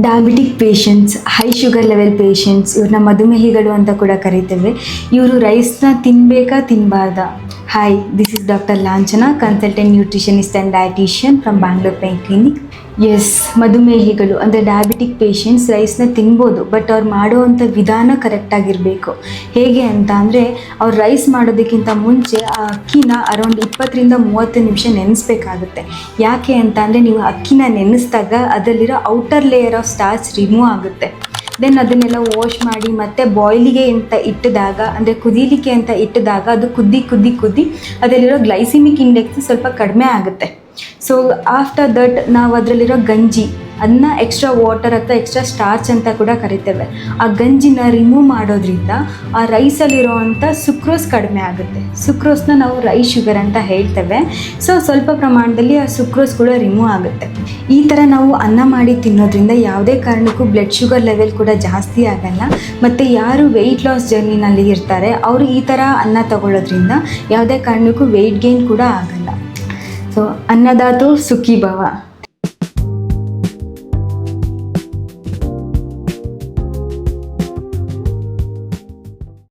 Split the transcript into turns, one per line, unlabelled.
Diabetic patients, high sugar level patients, ಇವ್ರನ್ನ ಮಧುಮೇಹಿಗಳು ಅಂತ ಕೂಡ ಕರಿತೇವೆ. ಇವರು ರೈಸ್ನ ತಿನ್ನಬೇಕಾ ತಿನ್ನಬಾರ್ದಾ? Hi, this is doctor Lanchana, consultant nutritionist and dietician from Bangalore pain clinic. Yes, ಮಧುಮೇಹಿಗಳು ಅಂದರೆ ಡಯಾಬಿಟಿಕ್ ಪೇಷಂಟ್ಸ್ ರೈಸ್ನ ತಿನ್ಬೋದು, ಬಟ್ ಅವ್ರು ಮಾಡುವಂಥ ವಿಧಾನ ಕರೆಕ್ಟಾಗಿರಬೇಕು. ಹೇಗೆ ಅಂತ ಅಂದರೆ, ಅವ್ರು ರೈಸ್ ಮಾಡೋದಕ್ಕಿಂತ ಮುಂಚೆ ಆ ಅಕ್ಕಿನ ಅರೌಂಡ್ 20-30 ನಿಮಿಷ ನೆನೆಸ್ಬೇಕಾಗುತ್ತೆ. ಯಾಕೆ ಅಂತ ಅಂದರೆ, ನೀವು ಅಕ್ಕಿನ ನೆನೆಸಿದಾಗ ಅದರಲ್ಲಿರೋ outer layer of starch remove ಆಗುತ್ತೆ. ದೆನ್ ಅದನ್ನೆಲ್ಲ ವಾಶ್ ಮಾಡಿ ಮತ್ತೆ ಬಾಯ್ಲಿಗೆ ಅಂತ ಇಟ್ಟಿದಾಗ, ಅಂದರೆ ಕುದೀಲಿಕ್ಕೆ ಅಂತ ಇಟ್ಟಿದಾಗ ಅದು ಕುದ್ದಿ ಅದರಲ್ಲಿರೋ ಗ್ಲೈಸಿಮಿಕ್ ಇಂಡೆಕ್ಸ್ ಸ್ವಲ್ಪ ಕಡಿಮೆ ಆಗುತ್ತೆ. ಸೊ ಆಫ್ಟರ್ ದಟ್ ನಾವು ಅದರಲ್ಲಿರೋ ಗಂಜಿ, ಅದನ್ನ ಎಕ್ಸ್ಟ್ರಾ ವಾಟರ್ ಅಥವಾ ಎಕ್ಸ್ಟ್ರಾ ಸ್ಟಾರ್ಚ್ ಅಂತ ಕೂಡ ಕರಿತೇವೆ. ಆ ಗಂಜಿನ ರಿಮೂವ್ ಮಾಡೋದ್ರಿಂದ ಆ ರೈಸಲ್ಲಿರೋವಂಥ ಸುಕ್ರೋಸ್ ಕಡಿಮೆ ಆಗುತ್ತೆ. ಸುಕ್ರೋಸ್ನ ನಾವು ರೈಸ್ ಶುಗರ್ ಅಂತ ಹೇಳ್ತೇವೆ. ಸೊ ಸ್ವಲ್ಪ ಪ್ರಮಾಣದಲ್ಲಿ ಆ ಸುಕ್ರೋಸ್ ಕೂಡ ರಿಮೂವ್ ಆಗುತ್ತೆ. ಈ ಥರ ನಾವು ಅನ್ನ ಮಾಡಿ ತಿನ್ನೋದ್ರಿಂದ ಯಾವುದೇ ಕಾರಣಕ್ಕೂ ಬ್ಲಡ್ ಶುಗರ್ ಲೆವೆಲ್ ಕೂಡ ಜಾಸ್ತಿ ಆಗಲ್ಲ. ಮತ್ತು ಯಾರು ವೆಯ್ಟ್ ಲಾಸ್ ಜರ್ನಿನಲ್ಲಿ ಇರ್ತಾರೆ ಅವರು ಈ ಥರ ಅನ್ನ ತಗೊಳ್ಳೋದ್ರಿಂದ ಯಾವುದೇ ಕಾರಣಕ್ಕೂ ವೆಯ್ಟ್ ಗೇನ್ ಕೂಡ ಆಗಲ್ಲ. ಸೊ ಅನ್ನದಾತು ಸುಖಿ ಭವ.